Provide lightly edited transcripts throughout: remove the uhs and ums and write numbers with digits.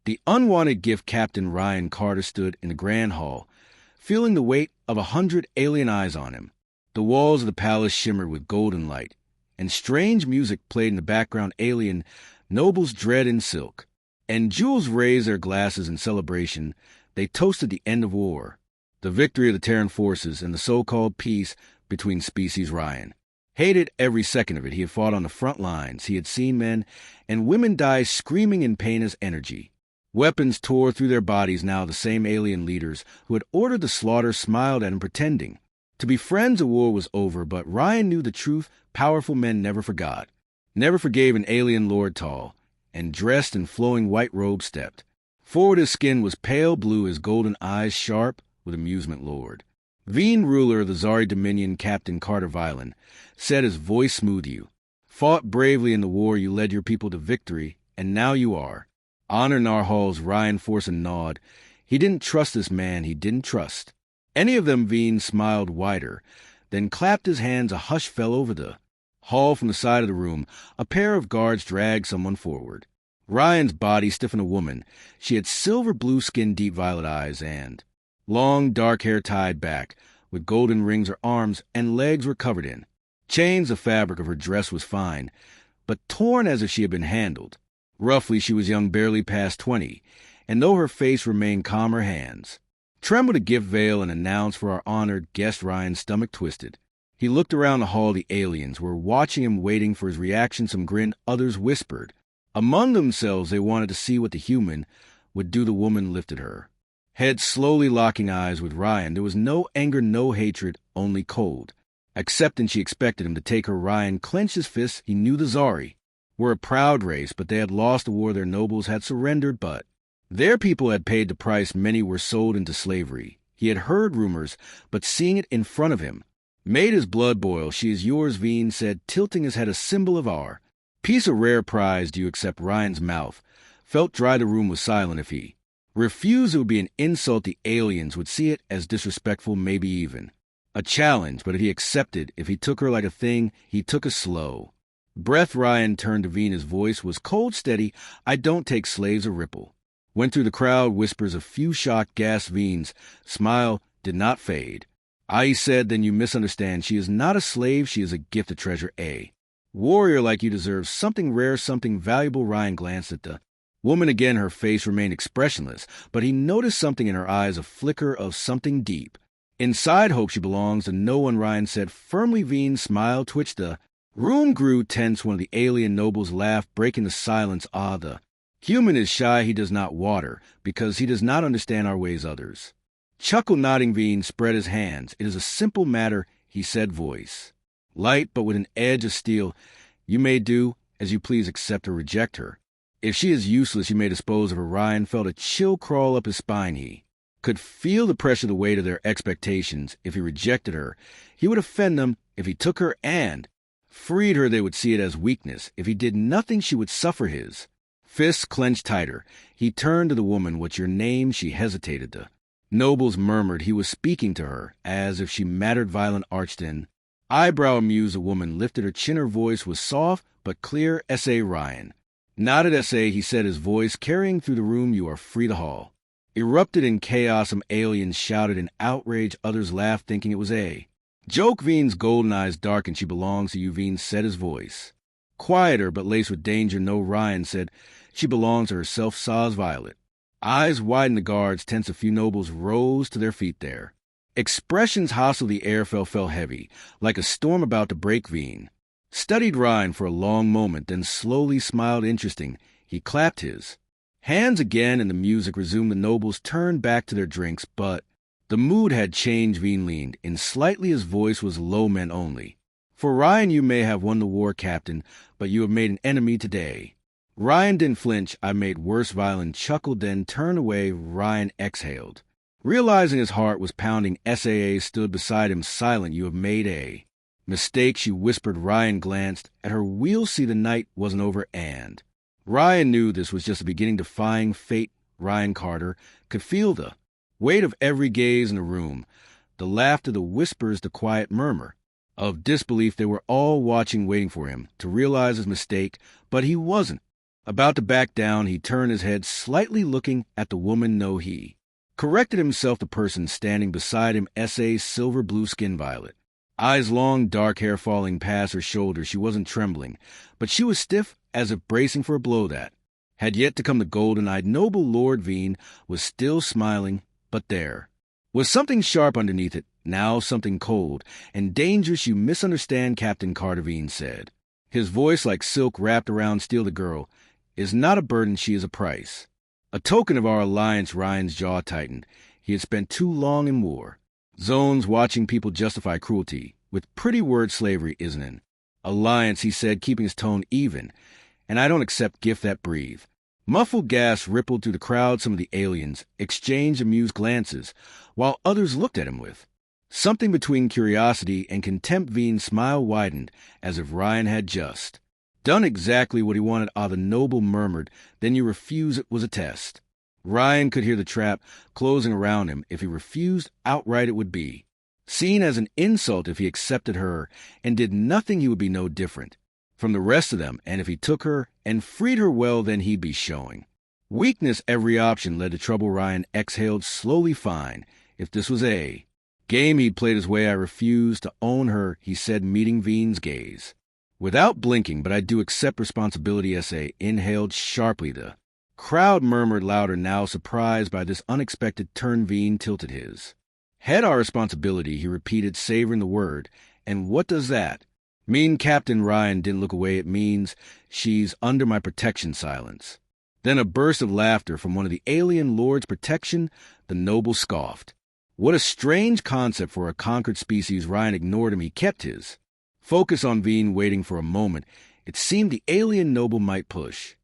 The unwanted gift Captain Ryan Carter stood in the grand hall, feeling the weight of 100 alien eyes on him. The walls of the palace shimmered with golden light, and strange music played in the background. Alien nobles dread in silk, and jewels raised their glasses in celebration. They toasted the end of war, the victory of the Terran forces, and the so-called peace between species. Ryan hated every second of it. He had fought on the front lines. He had seen men and women die screaming in pain as energy. Weapons tore through their bodies. Now the same alien leaders who had ordered the slaughter smiled at him, pretending to be friends. The war was over, but Ryan knew the truth. Powerful men never forgot, never forgave. An alien lord, tall and dressed in flowing white robes, stepped forward. His skin was pale blue, his golden eyes sharp with amusement. Lord Veen, ruler of the Zari Dominion, Captain Carter Violin, said, his voice smooth. You fought bravely in the war. You led your people to victory, and now you are honored in our halls. Ryan forced a nod. He didn't trust this man. He didn't trust any of them. Veen smiled wider, then clapped his hands. A hush fell over the hall. From the side of the room, a pair of guards dragged someone forward. Ryan's body stiffened. A woman. She had silver blue skin, deep violet eyes, and long dark hair tied back with golden rings. Her arms and legs were covered in chains. The fabric of her dress was fine, but torn as if she had been handled roughly. She was young, barely past 20, and though her face remained calm, her hands trembled. A gift veil and announced for our honored guest. Ryan's stomach twisted. He looked around the hall. The aliens were watching him, waiting for his reaction. Some grinned, others whispered among themselves. They wanted to see what the human would do. The woman lifted her head slowly, locking eyes with Ryan. There was no anger, no hatred, only cold acceptance. She expected him to take her. Ryan clenched his fists. He knew the Zari were a proud race, but they had lost the war. Their nobles had surrendered, but their people had paid the price. Many were sold into slavery. He had heard rumors, but seeing it in front of him made his blood boil. She is yours, Veen said, tilting his head, a symbol of our peace, a rare prize. Do you accept? Ryan's mouth felt dry. The room was silent. If he refused, it would be an insult. The aliens would see it as disrespectful, maybe even a challenge. But if he accepted, if he took her like a thing, he took a slow breath. Ryan turned to Veen. His voice was cold, steady. I don't take slaves. A ripple went through the crowd. Whispers, a few shocked gasps. Veen's smile did not fade. He said, then you misunderstand. She is not a slave. She is a gift, a treasure, a warrior like you. Deserve something rare, something valuable. Ryan glanced at the woman again. Her face remained expressionless, but he noticed something in her eyes, a flicker of something deep inside. Hope. She belongs to no one, Ryan said firmly. Veen's smile twitched. The room grew tense. One of the alien nobles laughed, breaking the silence. The human is shy. He does not water because he does not understand our ways. Others chuckled, nodding. Veen spread his hands. It is a simple matter, he said, voice light but with an edge of steel. You may do as you please, accept or reject her. If she is useless, you may dispose of her. Ryan felt a chill crawl up his spine. He could feel the pressure, the weight of their expectations. If he rejected her, he would offend them. If he took her and freed her, they would see it as weakness. If he did nothing, she would suffer. His fists clenched tighter. He turned to the woman. What's your name? She hesitated. The nobles murmured. He was speaking to her as if she mattered. Violent arched in eyebrow amused. The woman lifted her chin. Her voice was soft but clear. S.A. Ryan nodded. S.A. he said, his voice carrying through the room. You are free. The hall erupted in chaos. Some aliens shouted in outrage. Others laughed, thinking it was a joke. Veen's golden eyes darkened. She belongs to you, Veen said, his voice quieter but laced with danger. No, Ryan said, she belongs to herself. Saw's violet eyes widened. The guards tense. A few nobles rose to their feet. Their expressions hostile. The air fell heavy, like a storm about to break. Veen studied Ryan for a long moment, then slowly smiled. Interesting. He clapped his hands again, and the music resumed. The nobles turned back to their drinks, but the mood had changed. Veen leaned in slightly. His voice was low. Men only. For Ryan, you may have won the war, Captain, but you have made an enemy today. Ryan didn't flinch. I made worse. Violin chuckled, then turned away. Ryan exhaled, realizing his heart was pounding. SAA stood beside him, silent. You have made a mistake, she whispered. Ryan glanced at her. We'll see. The night wasn't over, and Ryan knew this was just the beginning. Defying fate, Ryan Carter could feel the weight of every gaze in the room, the laughter, the whispers, the quiet murmur of disbelief. They were all watching, waiting for him to realize his mistake, but he wasn't About to back down, he turned his head, slightly looking at the woman no he. Corrected himself the person standing beside him, S.A. silver blue skin violet. Eyes long, dark hair falling past her shoulders, she wasn't trembling, but she was stiff as if bracing for a blow that had yet to come. The golden-eyed noble Lord Veen was still smiling, but there was something sharp underneath it, now something cold and dangerous. You misunderstand, Captain Carter, Veen said. His voice like silk wrapped around steel. The girl is not a burden, she is a price. A token of our alliance. Ryan's jaw tightened. He had spent too long in war zones watching people justify cruelty with pretty word slavery, isn't it? Alliance, he said, keeping his tone even. And I don't accept gift that breathe. Muffled gas rippled through the crowd. Some of the aliens exchanged amused glances, while others looked at him with something between curiosity and contempt. Veen's smile widened, as if Ryan had just done exactly what he wanted. The noble murmured, then you refuse, it was a test. Ryan could hear the trap closing around him. If he refused outright, it would be seen as an insult. If he accepted her and did nothing, he would be no different from the rest of them. And if he took her and freed her, well, then he'd be showing weakness. Every option led to trouble. Ryan exhaled slowly. Fine. If this was a game he'd played his way, I refuse to own her, he said, meeting Veen's gaze without blinking. But I do accept responsibility. S.A. inhaled sharply. The crowd murmured louder, now surprised by this unexpected turn. Veen tilted his head. Our responsibility, he repeated, savoring the word. And what does that mean? Captain Ryan didn't look away. It means she's under my protection. Silence. Then a burst of laughter from one of the alien lords. Protection? The noble scoffed. What a strange concept for a conquered species. Ryan ignored him. He kept his focus on Veen, waiting for a moment. It seemed the alien noble might push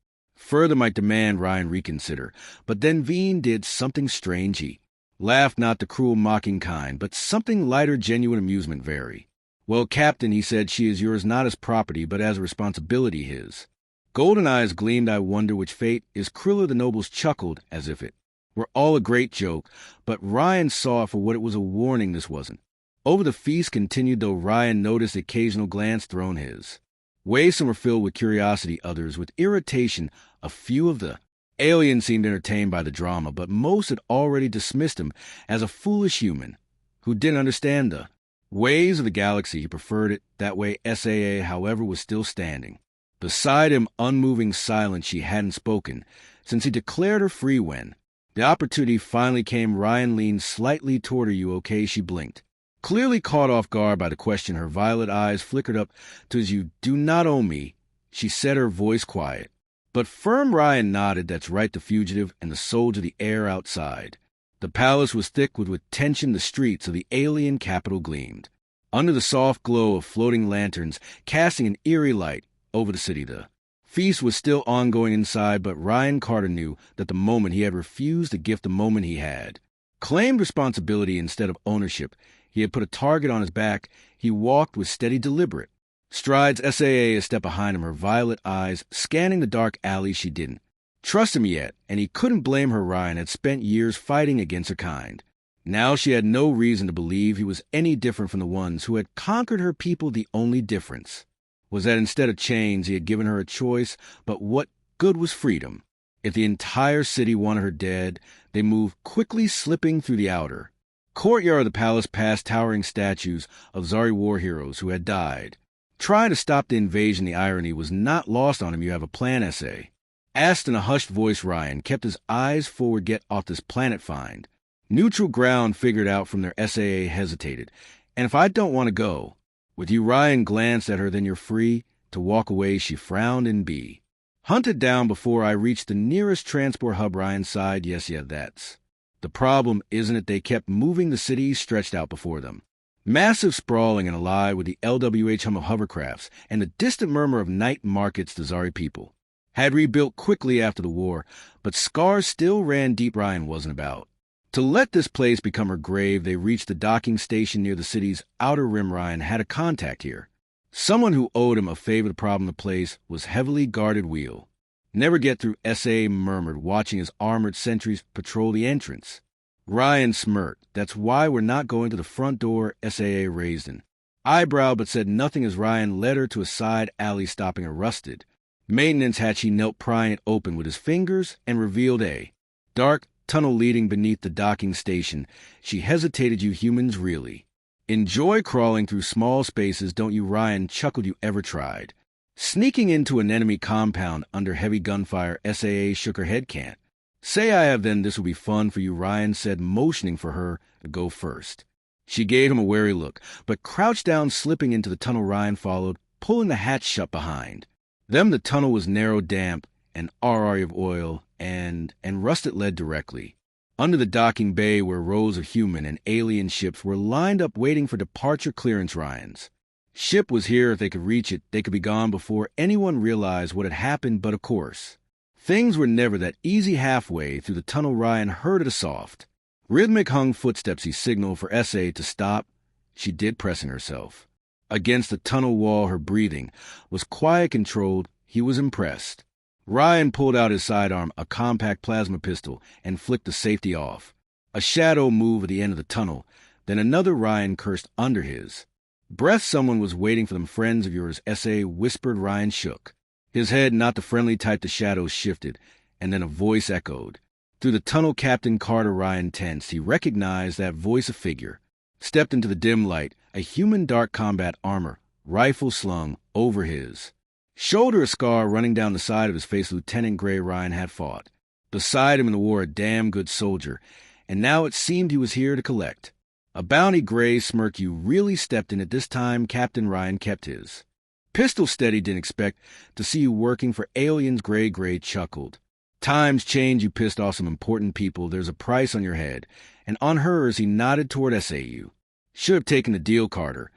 further, might demand Ryan reconsider. But then Veen did something strange. He laughed, not the cruel, mocking kind, but something lighter, genuine amusement. Very well, Captain, he said, she is yours not as property, but as a responsibility. His golden eyes gleamed. I wonder which fate is crueler. The nobles chuckled as if it were all a great joke, but Ryan saw it for what it was, a warning. This wasn't over. The feast continued, though Ryan noticed the occasional glance thrown his way. Some were filled with curiosity, others with irritation. A few of the aliens seemed entertained by the drama, but most had already dismissed him as a foolish human who didn't understand the ways of the galaxy. He preferred it that way. S.A.A., however, was still standing beside him, unmoving, silent. She hadn't spoken since he declared her free. When the opportunity finally came, Ryan leaned slightly toward her. You okay? She blinked, clearly caught off guard by the question. Her violet eyes flickered up to his. You do not own me, she said, her voice quiet but firm. Ryan nodded. That's right. The fugitive and the soldier. The air outside the palace was thick with tension. The streets of the alien capital gleamed under the soft glow of floating lanterns, casting an eerie light over the city. The feast was still ongoing inside, but Ryan Carter knew that the moment he had refused the gift, the moment he had claimed responsibility instead of ownership, he had put a target on his back. He walked with steady, deliberate strides. S.A.A. a step behind him, her violet eyes scanning the dark alley. She didn't trust him yet, and he couldn't blame her. Ryan had spent years fighting against her kind. Now she had no reason to believe he was any different from the ones who had conquered her people. The only difference was that instead of chains, he had given her a choice. But what good was freedom if the entire city wanted her dead? They moved quickly, slipping through the outer courtyard of the palace, past towering statues of Zari war heroes who had died trying to stop the invasion. The irony was not lost on him. You have a plan, S.A.? Asked in a hushed voice. Ryan kept his eyes forward. Get off this planet. Find neutral ground figured out from their. S.A.A. hesitated. And if I don't want to go with you? Ryan glanced at her. Then you're free to walk away. She frowned. And be hunted down before I reach the nearest transport hub. Ryan sighed. Yes, that's the problem, isn't it? They kept moving. The city stretched out before them, massive, sprawling, and alive with the LWH hum of hovercrafts and the distant murmur of night markets. The Zari people had rebuilt quickly after the war, but scars still ran deep. Ryan wasn't about to let this place become her grave. They reached the docking station near the city's outer rim. Ryan had a contact here, someone who owed him a favor. The problem, the place was heavily guarded. We'll never get through, S.A. murmured, watching his armored sentries patrol the entrance. Ryan smirked. That's why we're not going to the front door. S.A.A. raised an eyebrow but said nothing as Ryan led her to a side alley, stopping a rusted Maintenance Hatchie knelt prying it open with his fingers and revealed a dark tunnel leading beneath the docking station. She hesitated. You humans really enjoy crawling through small spaces, don't you? Ryan chuckled. You ever tried sneaking into an enemy compound under heavy gunfire? SAA shook her head. Can't say I have. Then this will be fun for you, Ryan said, motioning for her to go first. She gave him a wary look, but crouched down, slipping into the tunnel. Ryan followed, pulling the hatch shut behind them. The tunnel was narrow, damp, an RR of oil, and rust. It led directly under the docking bay, where rows of human and alien ships were lined up waiting for departure clearance. Ryan's ship was here. If they could reach it, they could be gone before anyone realized what had happened. But of course, things were never that easy. Halfway through the tunnel, Ryan heard a soft, rhythmic hung footsteps. He signaled for SA to stop. She did, pressing herself against the tunnel wall. Her breathing was quiet, controlled. He was impressed. Ryan pulled out his sidearm, a compact plasma pistol, and flicked the safety off. A shadow moved at the end of the tunnel. Then another. Ryan cursed under his breath. Someone was waiting for them. Friends of yours, SA whispered. Ryan shook his head, not the friendly type. The shadows shifted, and then a voice echoed through the tunnel. Captain Carter. Ryan tensed. He recognized that voice. A figure stepped into the dim light, a human, dark combat armor, rifle slung over his shoulder, a scar running down the side of his face. Lieutenant Gray. Ryan had fought beside him in the war, a damn good soldier, and now it seemed he was here to collect a bounty. Gray smirked. You really stepped in at this time, Captain. Ryan kept his pistol steady. Didn't expect to see you working for aliens. Gray chuckled. Times change. You pissed off some important people. There's a price on your head and on hers. He nodded toward SAU. Should have taken the deal, Carter.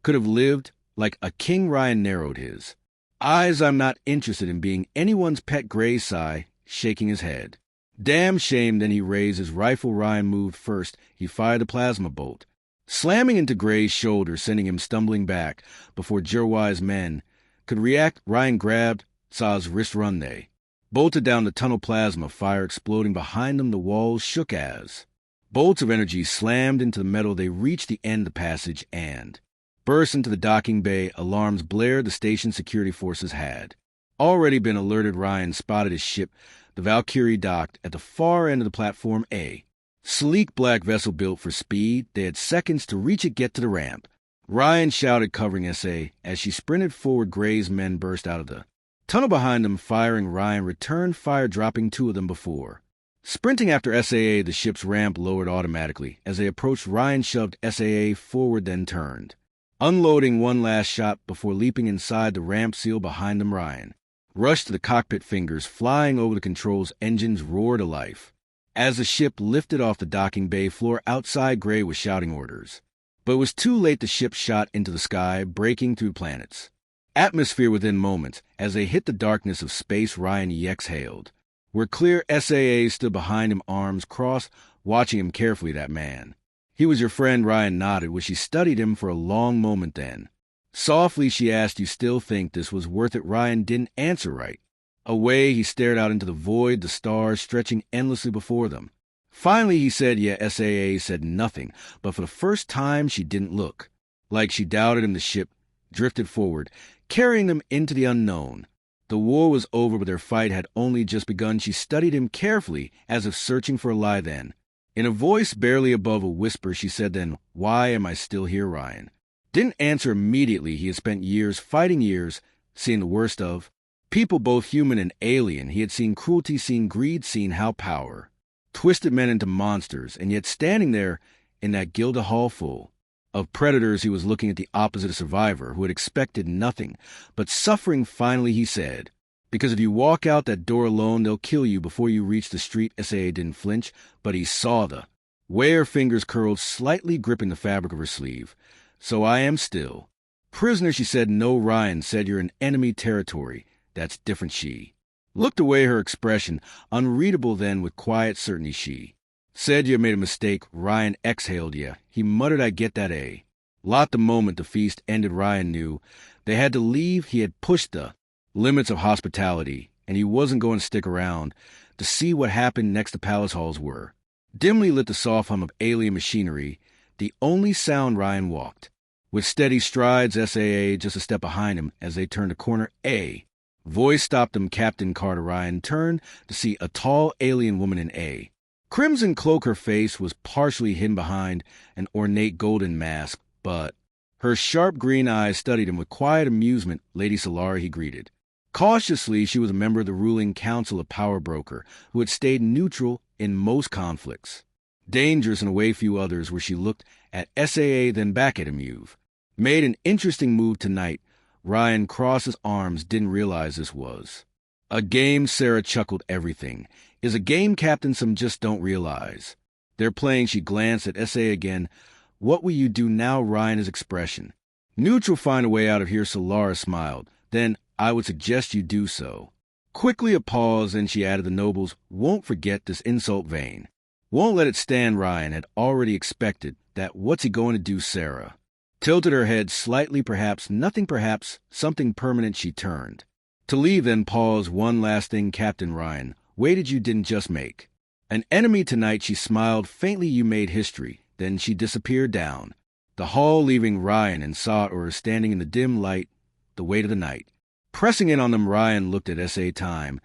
Could have lived like a king. Ryan narrowed his eyes. I'm not interested in being anyone's pet. Gray sighed, shaking his head. Damn shame. Then he raised his rifle. Ryan moved first. He fired the plasma bolt, slamming into Gray's shoulder, sending him stumbling back. Before Jerwai's men could react, Ryan grabbed Saw's wrist. Run. They bolted down the tunnel, plasma fire exploding behind them. The walls shook as bolts of energy slammed into the metal. They reached the end of the passage and burst into the docking bay. Alarms blared. The station security forces had already been alerted. Ryan spotted his ship. The Valkyrie docked at the far end of the platform. A sleek black vessel built for speed. They had seconds to reach it. Get to the ramp, Ryan shouted, covering SA. As she sprinted forward, Gray's men burst out of the tunnel behind them, firing. Ryan returned fire, dropping 2 of them before sprinting after SAA. The ship's ramp lowered automatically. As they approached, Ryan shoved SAA forward, then turned, unloading one last shot before leaping inside the ramp seal behind them. Ryan rushed to the cockpit, fingers flying over the controls. Engines roared to life as the ship lifted off the docking bay floor. Outside, Gray was shouting orders, but it was too late. The ship shot into the sky, breaking through planets' atmosphere within moments. As they hit the darkness of space, Ryan exhaled. We're clear. SAA stood behind him, arms crossed, watching him carefully. That man, he was your friend. Ryan nodded, which she studied him for a long moment. Then softly she asked, you still think this was worth it? Ryan didn't answer right away. He stared out into the void, the stars stretching endlessly before them. Finally he said, yeah. SAA said nothing, but for the first time she didn't look like she doubted him. The ship drifted forward, carrying them into the unknown. The war was over, but their fight had only just begun. She studied him carefully, as if searching for a lie. Then, in a voice barely above a whisper, she said, then why am I still here? Ryan didn't answer immediately. He had spent years fighting, years seeing the worst of people, both human and alien. He had seen cruelty, seen greed, seen how power twisted men into monsters. And yet, standing there in that Gilda hall full of predators, he was looking at the opposite, a survivor who had expected nothing but suffering. Finally he said, because if you walk out that door alone, they'll kill you before you reach the street. SAA didn't flinch, but he saw the way her fingers curled, slightly gripping the fabric of her sleeve. So I am still prisoner, she said. No. Ryan said, you're in enemy territory. That's different. She looked away, her expression unreadable. Then with quiet certainty she said, you made a mistake. Ryan exhaled. Yeah. He muttered, I get that. A lot. The moment the feast ended, Ryan knew they had to leave. He had pushed the limits of hospitality, and he wasn't going to stick around to see what happened next. The palace halls were dimly lit, the soft hum of alien machinery the only sound. Ryan walked with steady strides, SAA just a step behind him. As they turned a corner, a A voice stopped him. Captain Carter Ryan turned to see a tall alien woman in A. Crimson cloak, her face was partially hidden behind an ornate golden mask, but her sharp green eyes studied him with quiet amusement. Lady Solara, he greeted. Cautiously, she was a member of the ruling council of Power Broker, who had stayed neutral in most conflicts. Dangerous in a way few others, where she looked at SAA, then back at him. Made an interesting move tonight. Ryan crossed his arms, didn't realize this was a game. Sarah chuckled. Everything is a game, Captain, some just don't realize. They're playing. She glanced at SA again. What will you do now, Ryan? His expression. Neutral, find a way out of here. Solara smiled. Then I would suggest you do so. Quickly a pause, and she added, the nobles won't forget this insult vein. Won't let it stand. Ryan had already expected that. What's he going to do? Sarah tilted her head slightly. Perhaps nothing, perhaps something permanent. She turned to leave, then paused. One last thing, Captain Ryan. Waited, you didn't just make an enemy tonight. She smiled faintly. You made history. Then she disappeared down the hall, leaving Ryan and Sauter standing in the dim light. The weight of the night pressing in on them. Ryan looked at SA. Time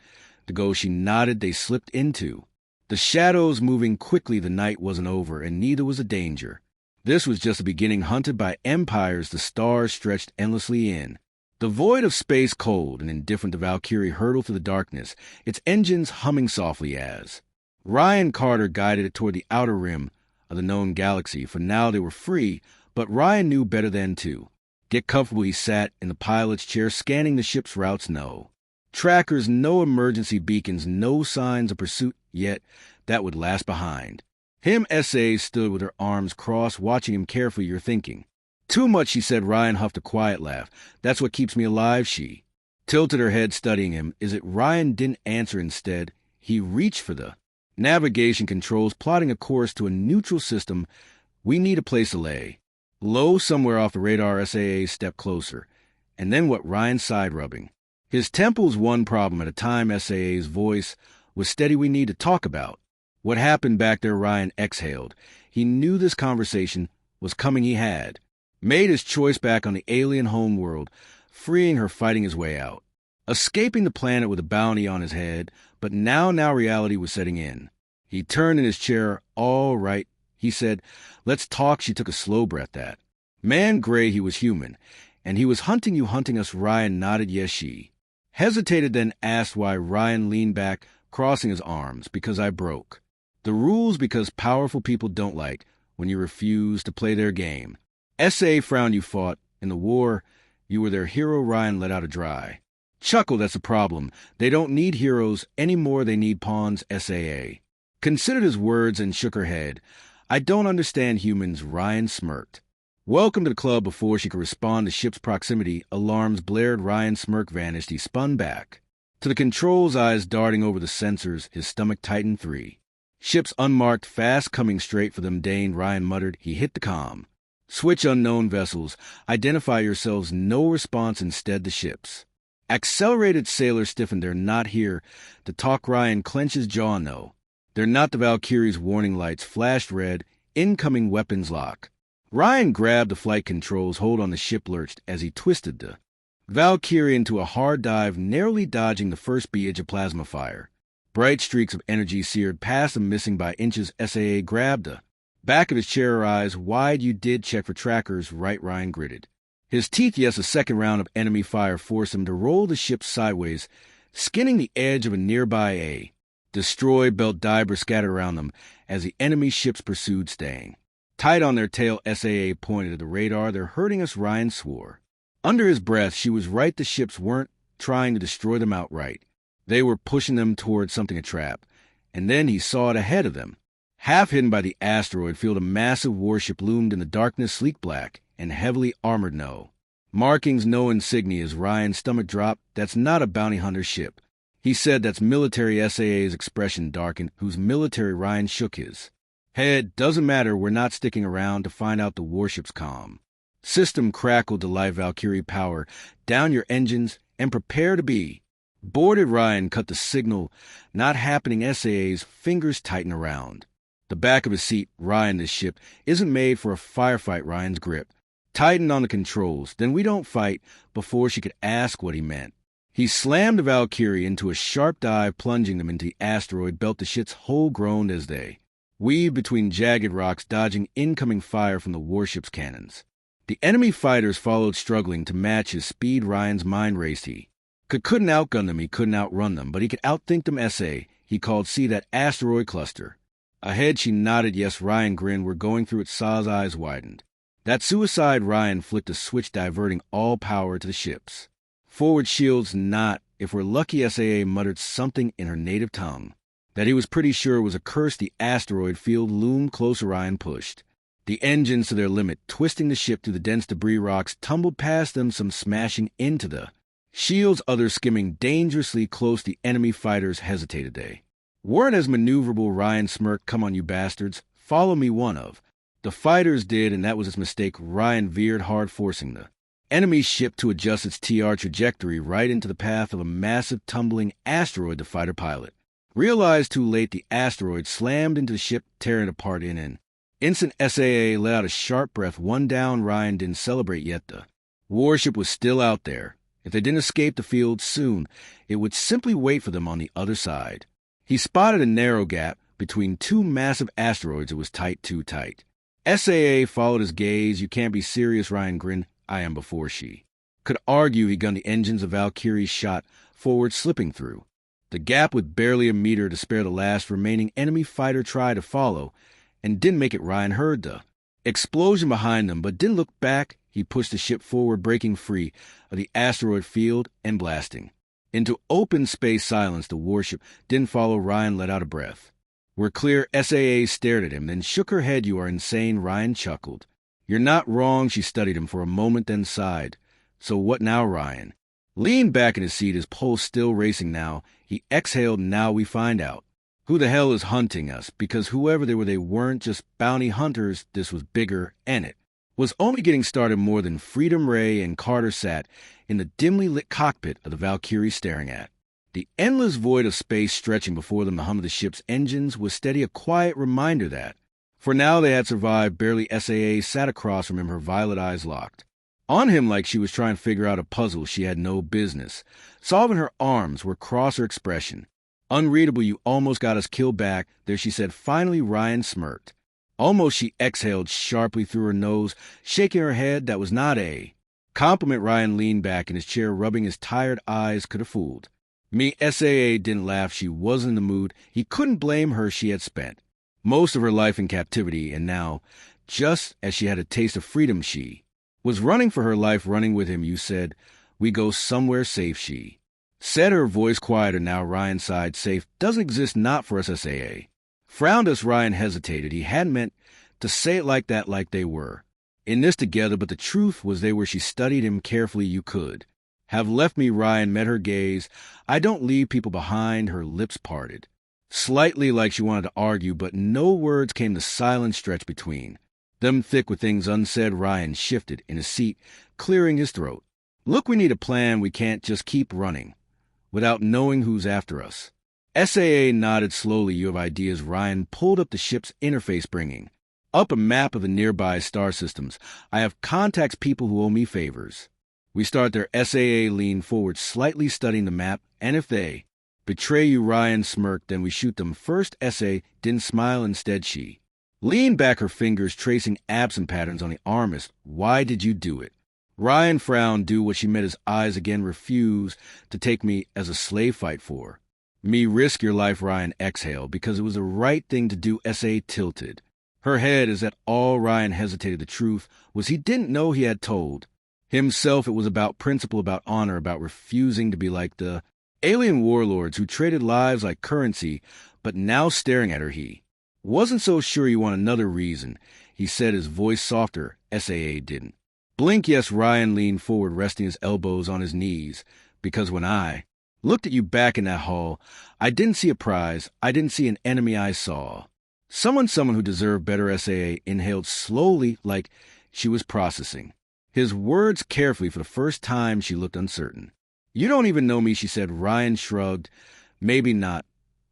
to go. She nodded. They slipped into the shadows, moving quickly. The night wasn't over, and neither was the danger. This was just the beginning. Hunted by empires, the stars stretched endlessly in the void of space. Cold and indifferent, the Valkyrie hurtled through the darkness, its engines humming softly as Ryan Carter guided it toward the outer rim of the known galaxy. For now they were free, but Ryan knew better than to get comfortable. He sat in the pilot's chair, scanning the ship's routes. No trackers, no emergency beacons, no signs of pursuit yet that would last behind him. SA stood with her arms crossed, watching him carefully. You're thinking too much, she said. Ryan huffed a quiet laugh. That's what keeps me alive. She tilted her head, studying him. Is it? Ryan didn't answer. Instead, he reached for the navigation controls, plotting a course to a neutral system. We need a place to lay low somewhere off the radar. SAA stepped closer. And then what? Ryan sighed, rubbing his temples. One problem at a time. SAA's voice was steady. We need to talk about what happened back there. Ryan exhaled. He knew this conversation was coming. He had made his choice back on the alien homeworld, freeing her, fighting his way out, escaping the planet with a bounty on his head. But now reality was setting in. He turned in his chair. All right, he said. Let's talk. She took a slow breath. That man Gray, he was human, and he was hunting you, hunting us. Ryan nodded. Yes. She hesitated, then asked why. Ryan leaned back, crossing his arms. Because I broke the rules, because powerful people don't like when you refuse to play their game. SA frowned. You fought in the war. You were their hero. Ryan let out a dry chuckle. That's the problem. They don't need heroes anymore. They need pawns. SAA considered his words and shook her head. I don't understand humans. Ryan smirked. Welcome to the club. Before she could respond, the ship's proximity alarms blared. Ryan's smirk vanished. He spun back to the controls, eyes darting over the sensors. His stomach tightened. 3 ships unmarked, fast, coming straight for them. Dane, Ryan muttered. He hit the comm switch. Unknown vessels. Identify yourselves. No response. Instead, the ships accelerated. Sailors stiffened. They're not here to talk. Ryan clenched his jaw. No, they're not. The Valkyrie's warning lights flashed red. Incoming weapons lock. Ryan grabbed the flight controls. Hold on. The ship lurched as he twisted the Valkyrie into a hard dive, narrowly dodging the first beach of plasma fire. Bright streaks of energy seared past him, missing by inches. SAA grabbed the back of his chair, her eyes wide. You did check for trackers, right? Ryan gritted his teeth. Yes. A second round of enemy fire forced him to roll the ship sideways, skinning the edge of a nearby A. Destroy belt debris scattered around them as the enemy ships pursued, staying tight on their tail. SAA pointed at the radar. They're hurting us. Ryan swore under his breath. She was right. The ships weren't trying to destroy them outright. They were pushing them towards something, a trap. And then he saw it ahead of them. Half hidden by the asteroid field, a massive warship loomed in the darkness, sleek black and heavily armored. No markings, no insignias. Ryan's stomach dropped. That's not a bounty hunter ship, he said. That's military. SAA's expression darkened. Who's military? Ryan shook his head. Doesn't matter. We're not sticking around to find out. The warship's comm system crackled to life. Valkyrie power down your engines and prepare to be boarded. Ryan cut the signal. Not happening. SAA's fingers tightened around the back of his seat. Ryan, this ship isn't made for a firefight. Ryan's grip tightened on the controls. Then we don't fight. Before she could ask what he meant, He slammed the Valkyrie into a sharp dive, plunging them into the asteroid belt. The ships whole groaned as they weaved between jagged rocks, dodging incoming fire from the warship's cannons. The enemy fighters followed, struggling to match his speed. Ryan's mind raced. He couldn't outgun them, he couldn't outrun them, but he could outthink them. He called, "See that asteroid cluster?" Ahead, she nodded. Yes, Ryan grinned. "We're going through it." Saw's eyes widened. That suicide. Ryan flicked a switch, diverting all power to the ships. "Forward shields, not. If we're lucky." SAA muttered something in her native tongue that he was pretty sure was a curse. The asteroid field loomed closer. Ryan pushed the engines to their limit, twisting the ship through the dense debris. Rocks tumbled past them, some smashing into the shields, others skimming dangerously close. The enemy fighters hesitated. They weren't as maneuverable. Ryan smirked. "Come on, you bastards. Follow me." One of the fighters did, and that was his mistake. Ryan veered hard, forcing the enemy ship to adjust its TR trajectory right into the path of a massive tumbling asteroid. The fighter pilot realized too late. The asteroid slammed into the ship, tearing it apart in an instant. SAA let out a sharp breath. One down. Ryan didn't celebrate yet. The warship was still out there. If they didn't escape the field soon, it would simply wait for them on the other side. He spotted a narrow gap between two massive asteroids. It was tight, too tight. SAA followed his gaze. "You can't be serious." Ryan grinned. "I am." Before she could argue, he gunned the engines. A Valkyrie shot forward, slipping through the gap with barely a meter to spare. The last remaining enemy fighter tried to follow and didn't make it. Ryan heard the explosion behind them, but didn't look back. He pushed the ship forward, breaking free of the asteroid field and blasting into open space. Silence. The warship didn't follow. Ryan let out a breath. "We're clear." SAA stared at him, then shook her head. "You are insane." Ryan chuckled. "You're not wrong." She studied him for a moment, then sighed. "So what now?" Ryan leaned back in his seat, his pulse still racing now. He exhaled. "Now we find out who the hell is hunting us, because whoever they were, they weren't just bounty hunters. This was bigger, and it was only getting started." More than Freedom Ray and Carter sat in the dimly lit cockpit of the Valkyrie, staring at the endless void of space stretching before them. The hum of the ship's engines was steady, a quiet reminder that, for now, they had survived barely. SAA sat across from him, her violet eyes locked on him like she was trying to figure out a puzzle she had no business solving. Her arms were across her, expression unreadable. "You almost got us killed back there," she said finally. Ryan smirked. "Almost." She exhaled sharply through her nose, shaking her head. "That was not a compliment." Ryan leaned back in his chair, rubbing his tired eyes. "Could have fooled me." SAA didn't laugh. She wasn't in the mood. He couldn't blame her. She had spent most of her life in captivity, and now, just as she had a taste of freedom, she was running for her life, running with him. "You said we go somewhere safe," she said, her voice quieter now. Ryan sighed. "Safe doesn't exist, not for us." SAA frowned as Ryan hesitated. He hadn't meant to say it like that, like they were in this together, but the truth was they were. She studied him carefully. "You could have left me." Ryan met her gaze. "I don't leave people behind." Her lips parted slightly, like she wanted to argue, but no words came. The silence stretched between them, thick with things unsaid. Ryan shifted in his seat, clearing his throat. "Look, we need a plan. We can't just keep running without knowing who's after us." SAA nodded slowly. "You have ideas?" Ryan pulled up the ship's interface, bringing up a map of the nearby star systems. "I have contacts, people who owe me favors. We start there." SAA leaned forward, slightly studying the map. "And if they betray you?" Ryan smirked. "Then we shoot them first." SA didn't smile. Instead, she leaned back, her fingers tracing absent patterns on the armrest. "Why did you do it?" Ryan frowned. "Do what?" She met his eyes again. "Refuse to take me as a slave. Fight for me. Risk your life." Ryan exhaled. "Because it was the right thing to do." SA tilted her head. "Is that all?" Ryan hesitated. The truth was he didn't know. He had told himself it was about principle, about honor, about refusing to be like the alien warlords who traded lives like currency. But now, staring at her, he wasn't so sure. "You want another reason?" he said, his voice softer. SAA didn't blink. "Yes." Ryan leaned forward, resting his elbows on his knees. "Because when I looked at you back in that hall, I didn't see a prize. I didn't see an enemy. I saw someone who deserved better." SAA inhaled slowly, like she was processing his words carefully. For the first time, she looked uncertain. "You don't even know me," she said. Ryan shrugged. "Maybe not,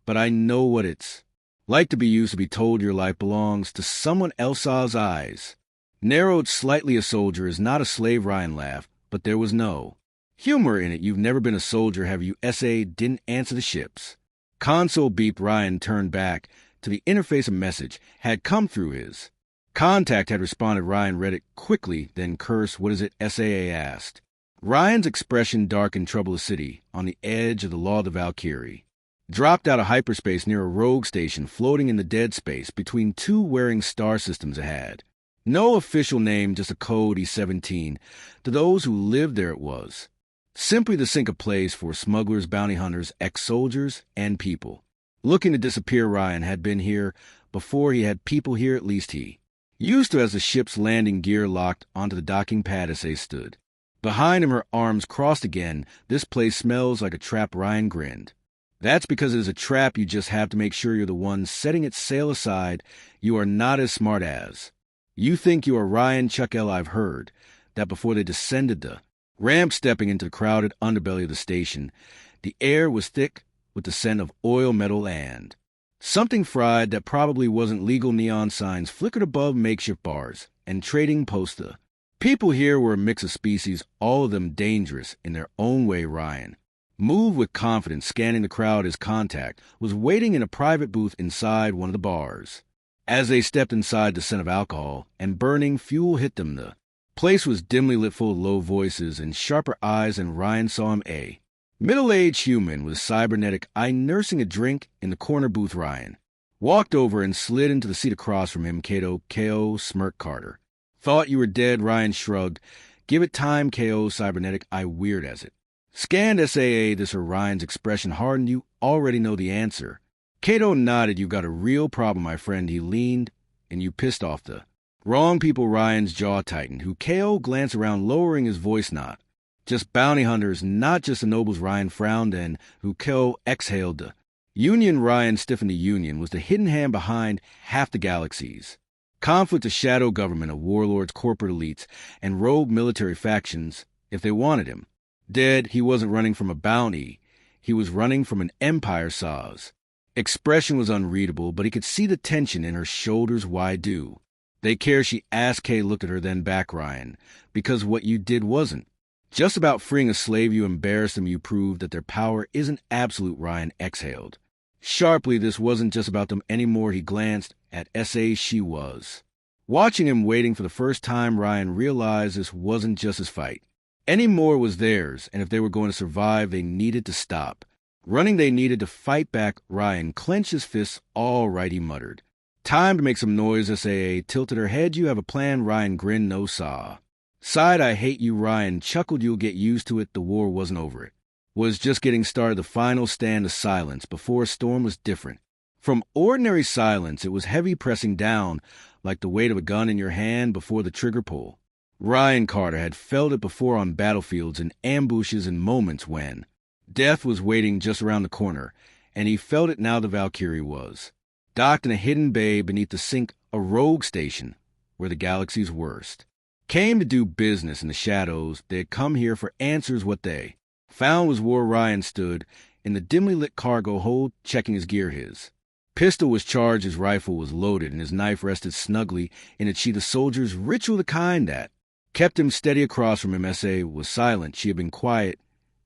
but I know what it's like to be used, to be told your life belongs to someone else." Saw's eyes narrowed slightly. "A soldier is not a slave." Ryan laughed, but there was no humor in it. You've never been a soldier, have you? SA didn't answer the ships. Console beeped. Ryan turned back to the interface. A message had come through his. Contact had responded. Ryan read it quickly, then cursed. What is it? SAA asked. Ryan's expression darkened. Trouble City, on the edge of the Law of the Valkyrie. Dropped out of hyperspace near a rogue station floating in the dead space between two wearing star systems ahead. No official name, just a code E17. To those who lived there it was. Simply the sink of place for smugglers, bounty hunters, ex-soldiers, and people. Looking to disappear. Ryan had been here before he had people here, at least he. Used to as the ship's landing gear locked onto the docking pad as they stood. Behind him, her arms crossed again. This place smells like a trap. Ryan grinned. That's because it is a trap. You just have to make sure you're the one setting its sail aside. You are not as smart as. You think you are Ryan. Chuck L. I've heard that before they descended the ramp, stepping into the crowded underbelly of the station. The air was thick with the scent of oil, metal, and something fried that probably wasn't legal. Neon signs flickered above makeshift bars and trading posts. The people here were a mix of species, all of them dangerous in their own way. Ryan moved with confidence, scanning the crowd. His contact was waiting in a private booth inside one of the bars. As they stepped inside, the scent of alcohol and burning fuel hit them. The place was dimly lit, full of low voices and sharper eyes, and Ryan saw him, a middle-aged human with cybernetic eye, nursing a drink in the corner booth. Ryan walked over and slid into the seat across from him. KO smirked. Carter. Thought you were dead. Ryan shrugged. Give it time. KO cybernetic eye weird as it scanned SAA. This or Ryan's expression hardened. You already know the answer. Kato nodded. You got a real problem, my friend. He leaned, and you pissed off the wrong people. Ryan's jaw tightened. Who? KO glanced around, lowering his voice. Not just bounty hunters, not just the nobles. Ryan frowned, and who? KO exhaled. The Union. Ryan stiffened. The Union was the hidden hand behind half the galaxies. Conflict, a shadow government of warlords, corporate elites, and rogue military factions. If they wanted him dead, he wasn't running from a bounty. He was running from an empire. Saw's expression was unreadable, but he could see the tension in her shoulders. Why do they care? She asked. Kay looked at her, then back. Ryan, because what you did wasn't just about freeing a slave. You embarrassed them. You proved that their power isn't absolute. Ryan exhaled sharply. This wasn't just about them anymore. He glanced at SA. She was watching him, waiting for the first time. Ryan realized this wasn't just his fight anymore. It was theirs, and if they were going to survive, they needed to stop running. They needed to fight back. Ryan clenched his fists. All right, he muttered. Time to make some noise. SAA tilted her head. You have a plan? Ryan grinned. No, saw. Sighed. I hate you. Ryan chuckled. You'll get used to it. The war wasn't over. It was just getting started. The final stand of silence before a storm was different. From ordinary silence, it was heavy, pressing down like the weight of a gun in your hand before the trigger pull. Ryan Carter had felt it before on battlefields and ambushes and moments when death was waiting just around the corner, and he felt it now. The Valkyrie was docked in a hidden bay beneath the sink, a rogue station where the galaxy's worst came to do business in the shadows. They had come here for answers. What they found was war. Ryan stood in the dimly lit cargo hold, checking his gear. His pistol was charged, his rifle was loaded, and his knife rested snugly in its sheath. A soldier's ritual, the kind that kept him steady. Across from him, SA was silent. She had been quiet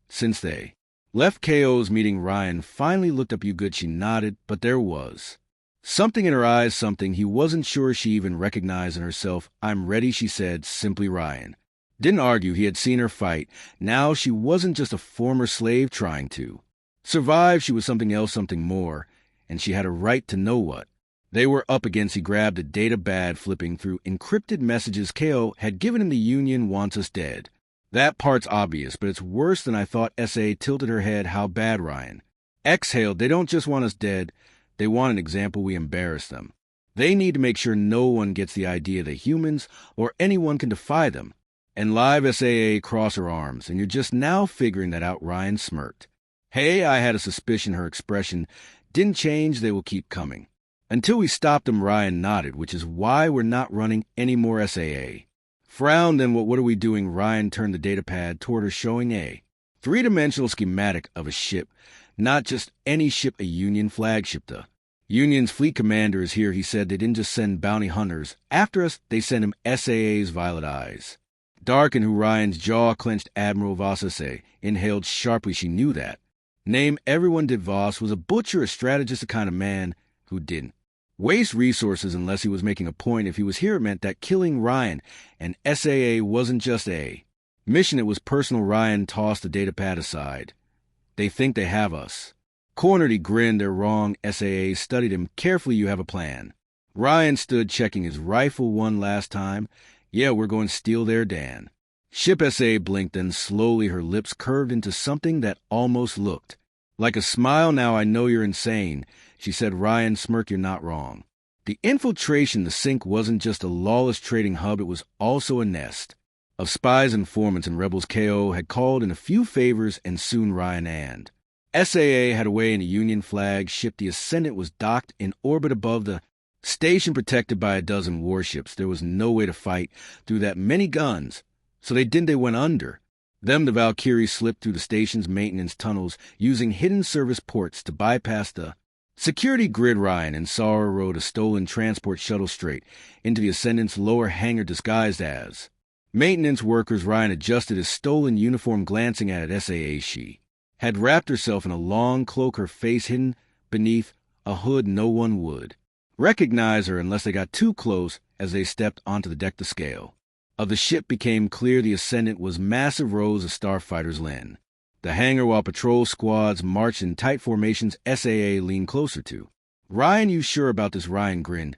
since they left KO's meeting. Ryan finally looked up. You good? She nodded, but there was something in her eyes, something he wasn't sure she even recognized in herself. I'm ready, she said simply. Ryan didn't argue. He had seen her fight. Now she wasn't just a former slave trying to survive. She was something else, something more, and she had a right to know what they were up against. He grabbed a data pad, flipping through encrypted messages. KO had given him. The Union wants us dead. That part's obvious, but it's worse than I thought. SA tilted her head. How bad? Ryan exhaled. They don't just want us dead. They want an example. We embarrass them. They need to make sure no one gets the idea that humans or anyone can defy them. And live. SAA crossed her arms. And you're just now figuring that out. Ryan smirked. Hey, I had a suspicion. Her expression didn't change. They will keep coming until we stop them. Ryan nodded, which is why we're not running any more. SAA frowned. Then what are we doing? Ryan turned the data pad toward her, showing a three-dimensional schematic of a ship. Not just any ship, a Union flagship. The Union's fleet commander is here, he said. They didn't just send bounty hunters after us. They sent him. SAA's violet eyes Dark and Ryan's jaw clenched. Admiral Voss inhaled sharply. She knew that. Name everyone did. Voss was a butcher, a strategist, the kind of man who didn't waste resources unless he was making a point. If he was here, it meant that killing Ryan and SAA wasn't just a mission, it was personal. Ryan tossed the datapad aside. They think they have us. Cornered, he grinned. They're wrong. SAA studied him carefully. You have a plan. Ryan stood, checking his rifle one last time. Yeah, we're going to steal their Dan. Ship SA blinked, then slowly her lips curved into something that almost looked like a smile. Now I know you're insane, she said. Ryan smirked. You're not wrong. The infiltration, the sink, wasn't just a lawless trading hub. It was also a nest of spies, informants, and rebels. KO had called in a few favors, and soon Ryan and SAA had away in a Union flag ship. The Ascendant was docked in orbit above the station, protected by a dozen warships. There was no way to fight through that many guns, so they went under. The Valkyries slipped through the station's maintenance tunnels, using hidden service ports to bypass the security grid. Ryan and Sara rode a stolen transport shuttle straight into the Ascendant's lower hangar disguised as maintenance workers. Ryan adjusted his stolen uniform, glancing at it. SAA. She had wrapped herself in a long cloak, her face hidden beneath a hood. No one would recognize her unless they got too close. As they stepped onto the deck, the scale of the ship became clear. The Ascendant was massive, rows of starfighters lined the hangar while patrol squads marched in tight formations. SAA leaned closer to Ryan. You sure about this? Ryan grinned.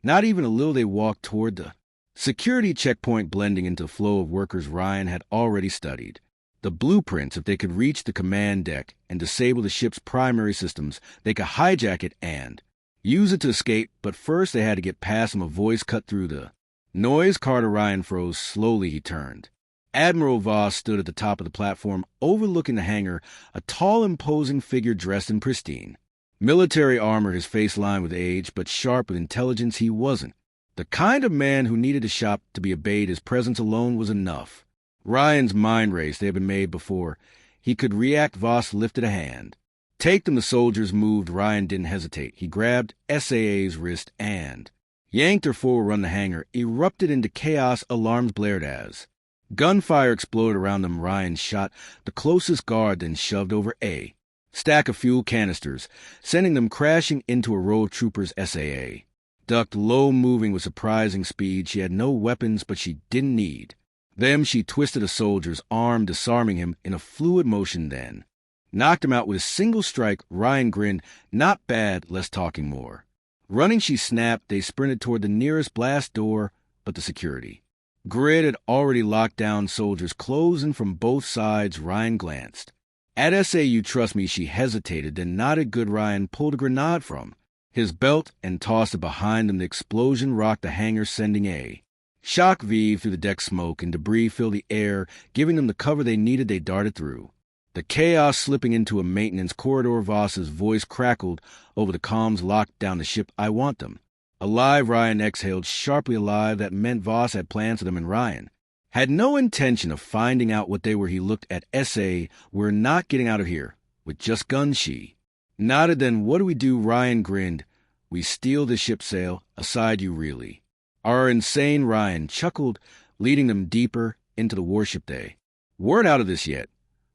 Not even a little. They walked toward the security checkpoint, blending into the flow of workers. Ryan had already studied the blueprints. If they could reach the command deck and disable the ship's primary systems, they could hijack it and use it to escape. But first they had to get past him. A voice cut through the noise. Carter. Ryan froze. Slowly he turned. Admiral Voss stood at the top of the platform, overlooking the hangar, a tall, imposing figure dressed in pristine military armor, his face lined with age, but sharp with intelligence. He wasn't the kind of man who needed a shop to be obeyed. His presence alone was enough. Ryan's mind raced. They had been made before he could react. Voss lifted a hand. Take them. The soldiers moved. Ryan didn't hesitate. He grabbed SAA's wrist and yanked her forward. Run. The hangar erupted into chaos. Alarms blared as gunfire exploded around them. Ryan shot the closest guard, then shoved over a stack of fuel canisters, sending them crashing into a row of troopers. SAA ducked low, moving with surprising speed. She had no weapons, but she didn't need them. She twisted a soldier's arm, disarming him in a fluid motion, then knocked him out with a single strike. Ryan grinned. Not bad, less talking, more running. She snapped. They sprinted toward the nearest blast door, but the security grid had already locked down. Soldiers closing from both sides. Ryan glanced at SA. You trust me? She hesitated, then nodded. Good. Ryan pulled a grenade from his belt and tossed it behind them. The explosion rocked the hangar, sending a shock wave through the deck. Smoke and debris filled the air, giving them the cover they needed. They darted through the chaos, slipping into a maintenance corridor. Voss's voice crackled over the comms. Locked down the ship. I want them alive. Ryan exhaled sharply. Alive. That meant Voss had plans for them, and Ryan had no intention of finding out what they were. He looked at SA. We're not getting out of here with just guns. She nodded. Then what do we do? Ryan grinned. We steal the ship. Sail aside. You really are insane. Ryan chuckled, leading them deeper into the warship. They weren't out of this yet,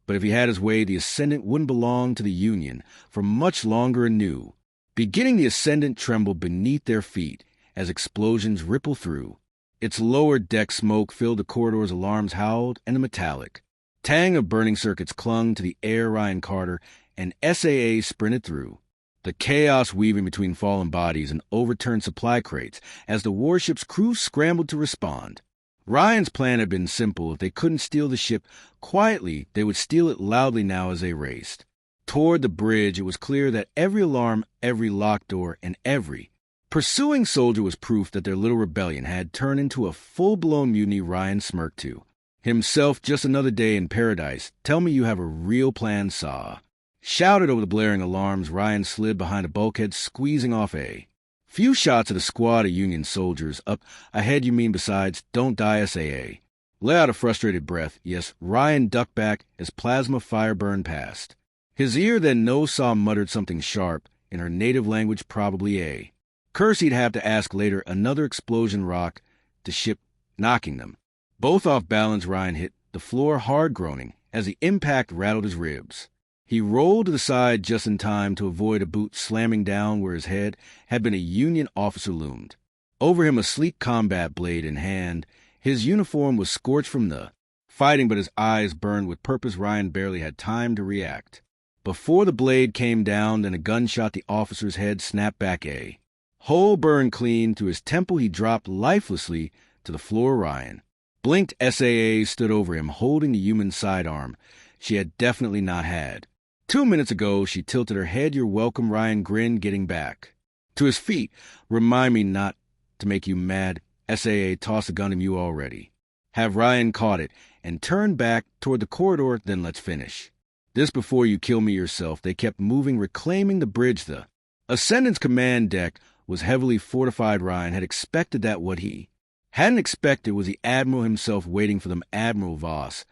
but if he had his way, the Ascendant wouldn't belong to the Union for much longer. Anew beginning, the Ascendant trembled beneath their feet as explosions rippled through its lower deck. Smoke filled the corridors. Alarms howled, and the metallic tang of burning circuits clung to the air. Ryan, Carter, and SAA sprinted through the chaos, weaving between fallen bodies and overturned supply crates as the warship's crew scrambled to respond. Ryan's plan had been simple. If they couldn't steal the ship quietly, they would steal it loudly. Now, as they raced toward the bridge, it was clear that every alarm, every locked door, and every pursuing soldier was proof that their little rebellion had turned into a full-blown mutiny. Ryan smirked to himself. Just another day in paradise. Tell me you have a real plan. Saw shouted over the blaring alarms. Ryan slid behind a bulkhead, squeezing off a few shots at a squad of Union soldiers. Up ahead, you mean? Besides, don't die. SAA let out a frustrated breath. Yes. Ryan ducked back as plasma fire burned past his ear. Then Saw muttered something sharp in her native language, probably a curse he'd have to ask later. Another explosion rocked the ship, knocking them Both off balance, Ryan hit the floor hard, groaning as the impact rattled his ribs. He rolled to the side just in time to avoid a boot slamming down where his head had been a Union officer loomed. Over him, a sleek combat blade in hand. His uniform was scorched from the fighting, but his eyes burned with purpose. Ryan barely had time to react. Before the blade came down, then a gunshot the officer's head snapped back. A hole burned clean through his temple. He dropped lifelessly to the floor. Ryan blinked. SAA stood over him, holding the human sidearm she had definitely not had. 2 minutes ago, she tilted her head. You're welcome, Ryan grinned, getting back to his feet. Remind me not to make you mad. SAA tossed a gun at you already. Have Ryan caught it and turned back toward the corridor, then let's finish this before you kill me yourself. They kept moving, reclaiming the bridge. The Ascendant's command deck was heavily fortified. Ryan had expected that. What he hadn't expected was the Admiral himself waiting for them. Admiral Voss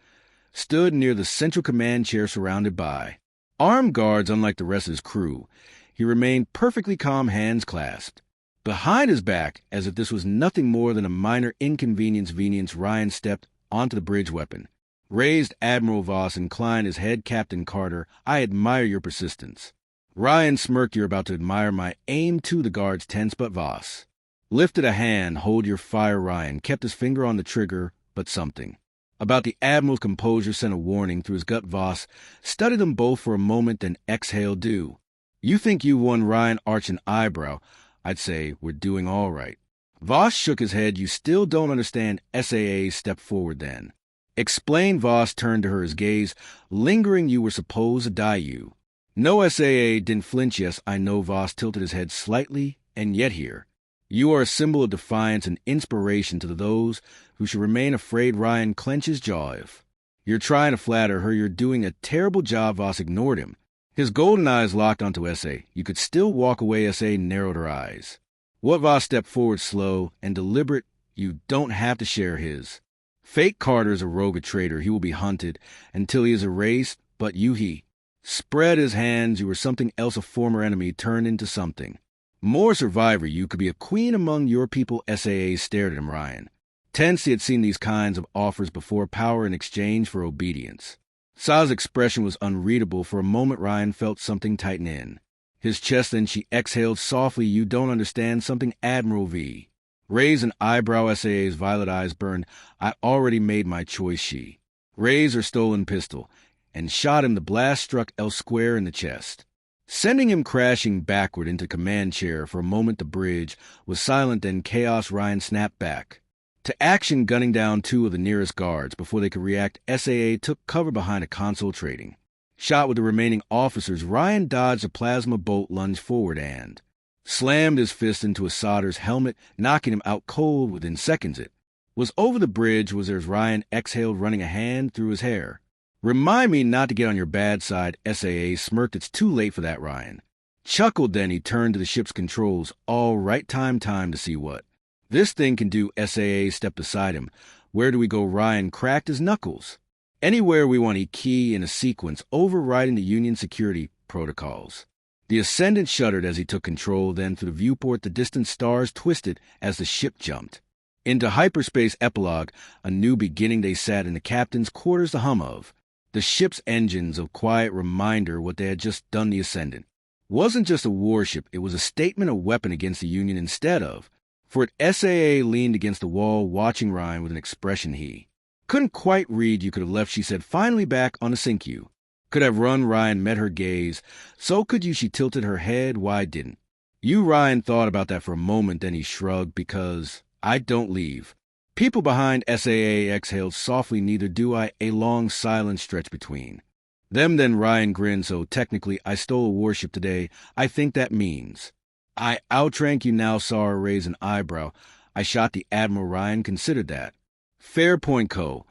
stood near the central command chair, surrounded by armed guards. Unlike the rest of his crew, he remained perfectly calm, hands clasped behind his back, as if this was nothing more than a minor inconvenience. Ryan stepped onto the bridge, weapon raised. Admiral Voss inclined his head. Captain Carter, I admire your persistence. Ryan smirked. You're about to admire my aim too. The guards tense, but Voss lifted a hand. Hold your fire. Ryan kept his finger on the trigger, but something about the Admiral's composure sent a warning through his gut. Voss studied them both for a moment, then exhaled. Do you think you won? Ryan arched an eyebrow. I'd say we're doing all right. Voss shook his head. You still don't understand. SAA stepped forward then. Explain. Voss turned to her, his gaze lingering. You were supposed to die. You no. SAA didn't flinch. Yes, I know. Voss tilted his head slightly. And yet here, you are a symbol of defiance and inspiration to those who should remain afraid. Ryan clenched his jaw. If you're trying to flatter her, you're doing a terrible job. Voss ignored him. His golden eyes locked onto S.A. You could still walk away. S.A. narrowed her eyes. What? Voss stepped forward, slow and deliberate. You don't have to share his fate. Carter's a rogue, a traitor. He will be hunted until he is erased. But you, he spread his hands. You were something else, a former enemy turned into something more, survivor. You could be a queen among your people. SAA stared at him. Ryan tense. He had seen these kinds of offers before, power in exchange for obedience. Sa's expression was unreadable. For a moment, Ryan felt something tighten in his chest. Then she exhaled softly. You don't understand something. Admiral V raised an eyebrow. SAA's violet eyes burned. I already made my choice. She raised her stolen pistol and shot him. The blast struck L square in the chest, sending him crashing backward into command chair. For a moment, the bridge was silent. Then chaos. Ryan snapped back to action, gunning down two of the nearest guards. Before they could react, SAA took cover behind a console, trading shot with the remaining officers. Ryan dodged a plasma bolt, lunged forward, and slammed his fist into Assader's helmet, knocking him out cold within seconds. It was over the bridge. Was there's Ryan exhaled, running a hand through his hair. Remind me not to get on your bad side. SAA smirked. It's too late for that. Ryan chuckled. Then he turned to the ship's controls. All right, time to see what this thing can do. SAA stepped beside him. Where do we go? Ryan cracked his knuckles. Anywhere we want. A key in a sequence, overriding the Union security protocols. The Ascendant shuddered as he took control. Then through the viewport, the distant stars twisted as the ship jumped into hyperspace. Epilogue, a new beginning. They sat in the captain's quarters. The hum of the ship's engines, a quiet reminder what they had just done. The Ascendant wasn't just a warship. It was a statement, a weapon against the Union instead of. For it, SAA leaned against the wall, watching Ryan with an expression he couldn't quite read. You could have left, she said, finally back on the sink. You could have run. Ryan met her gaze. So could you. She tilted her head. Why didn't you? Ryan thought about that for a moment. Then he shrugged. Because I don't leave people behind. SAA exhaled softly. Neither do I. A long silence stretched between them. Then Ryan grinned. So technically, I stole a warship today. I think that means I outrank you. Now saw her raise an eyebrow. I shot the Admiral. Ryan considered that. Fair point, Co.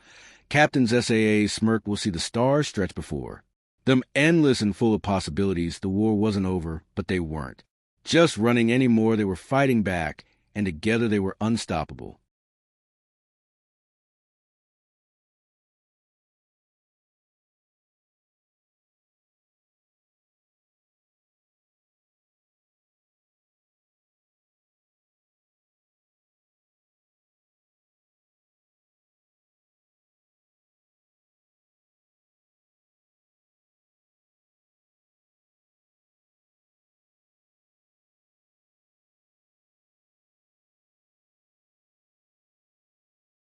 Captain's SAA smirked. We'll see the stars stretch before them, endless and full of possibilities. The war wasn't over, but they weren't just running anymore. They were fighting back, and together they were unstoppable.